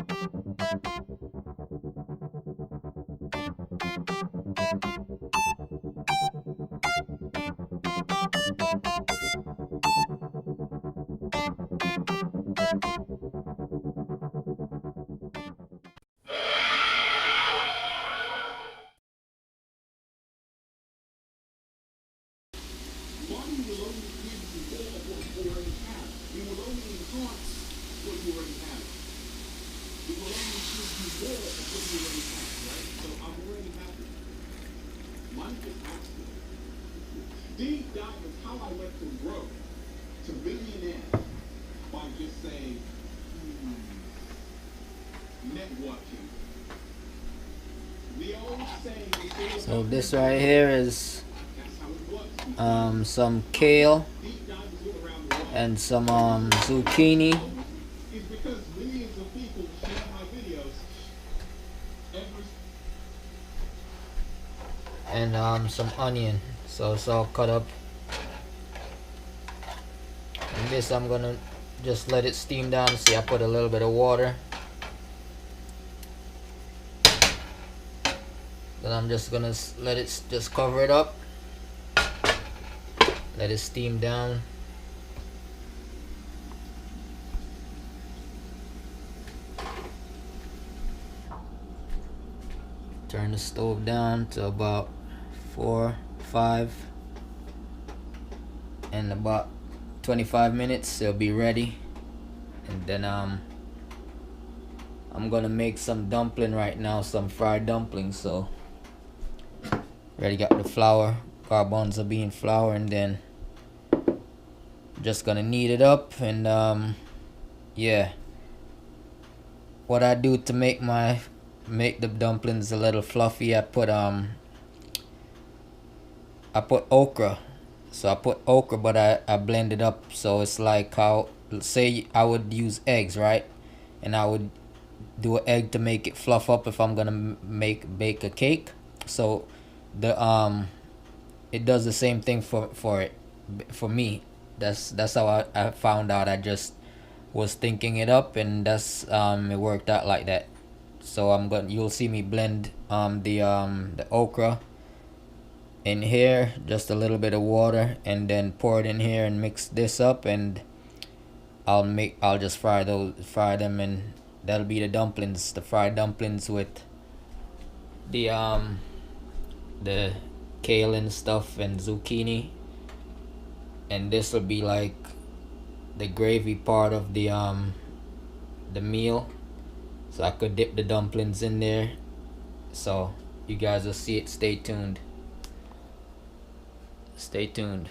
Money will only give you more of what you already have. It will only enhance what you already have. It will only give you more of what you already have, right? So I'm already happy. Money is absolute. Deep down is how I went from broke to billionaire by just saying, networking. The old saying is, So this right here is some kale and some zucchini is because millions of people share my videos every and some onion. So it's all cut up. And this I'm gonna just let it steam down. See, I put a little bit of water. Then I'm just gonna let it just cover it up. Let it steam down. Turn the stove down to about 4, 5, and about 25 minutes it'll be ready. And then I'm gonna make some dumpling right now, some fried dumplings. So already got the flour, garbanzo bean flour, and then just gonna knead it up. And yeah, what I do to make the dumplings a little fluffy, I put okra. So I put okra, but I blend it up, so it's like how, say I would use eggs, right? And I would do an egg to make it fluff up if I'm gonna bake a cake. So the it does the same thing for me. That's how I found out. I just was thinking it up, and that's it worked out like that. So you'll see me blend the okra in here, just a little bit of water, and then pour it in here and mix this up, and I'll just fry them, and that'll be the dumplings, the fried dumplings with the kale and stuff and zucchini. And this will be like the gravy part of the meal, so I could dip the dumplings in there. So you guys will see it. Stay tuned. Stay tuned.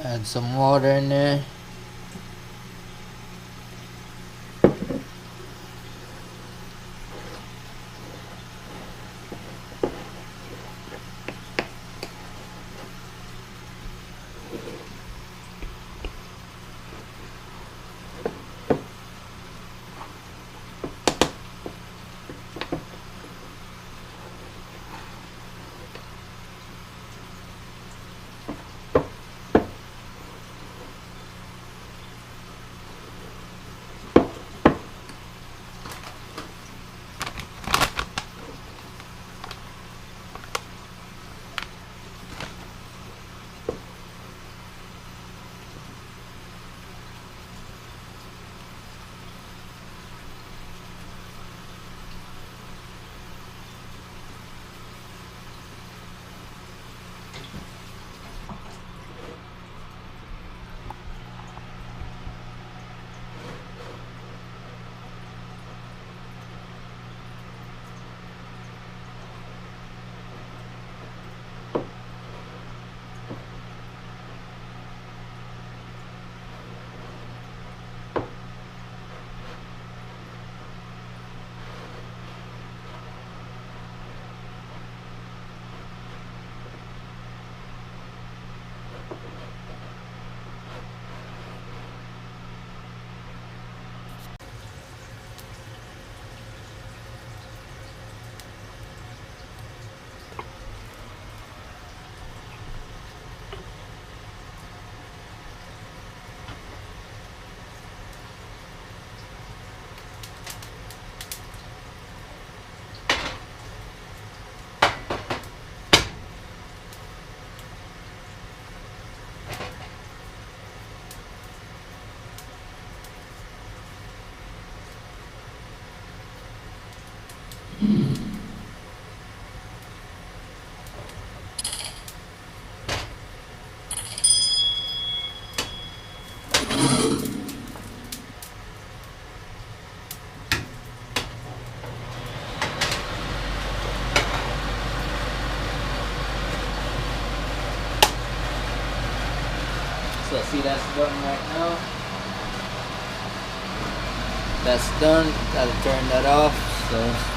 Add some water in there. So see, that's done right now. That's done. Gotta turn that off. So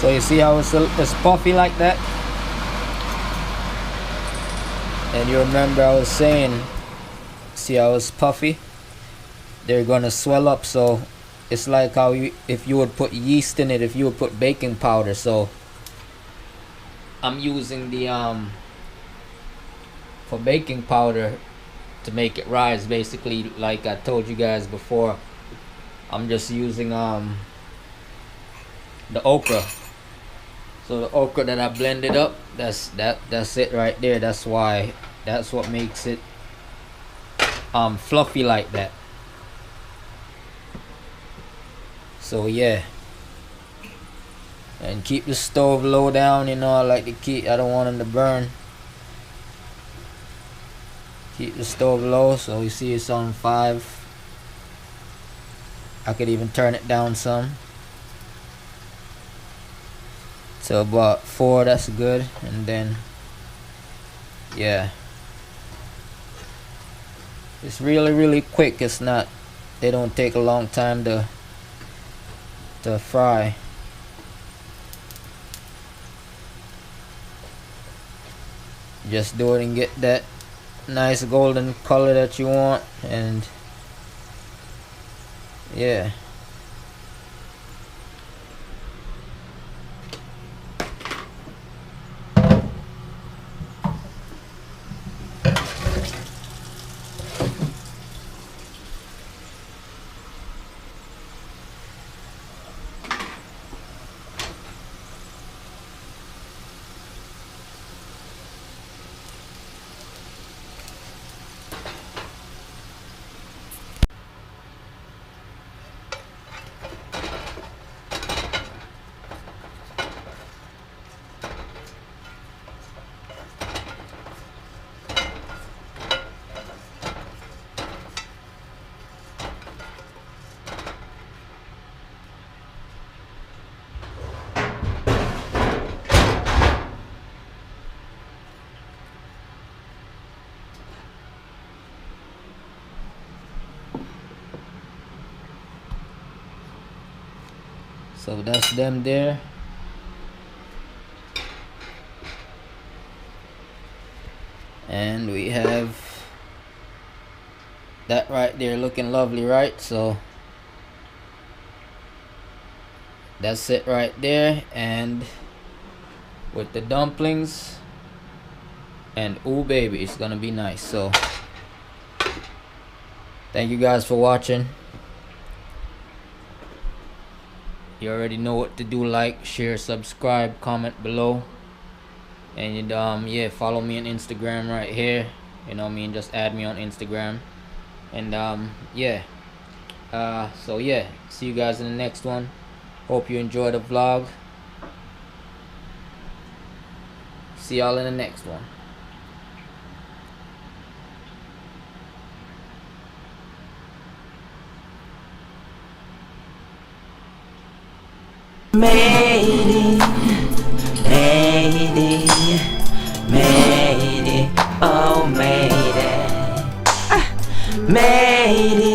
So you see how it's puffy like that? And you remember I was saying, see how it's puffy? They're gonna swell up. So it's like how if you would put yeast in it, if you would put baking powder. So I'm using the for baking powder to make it rise. Basically, like I told you guys before, I'm just using the okra. So the okra that I blended up, that's it right there. That's what makes it fluffy like that. So yeah, and keep the stove low down. You know, I don't want them to burn. Keep the stove low. So you see it's on 5. I could even turn it down some to about 4. That's good. And then yeah, it's really quick. It's not, they don't take a long time to fry. Just do it and get that nice golden color that you want. And yeah, so that's them there. And we have that right there looking lovely, right? So that's it right there. And with the dumplings, and ooh baby, it's gonna be nice. So thank you guys for watching. You already know what to do. Like, share, subscribe, comment below. And yeah, follow me on Instagram right here. You know what I mean, just add me on Instagram. And yeah, so yeah, see you guys in the next one. Hope you enjoy the vlog. See y'all in the next one. Made it, oh made it, made it.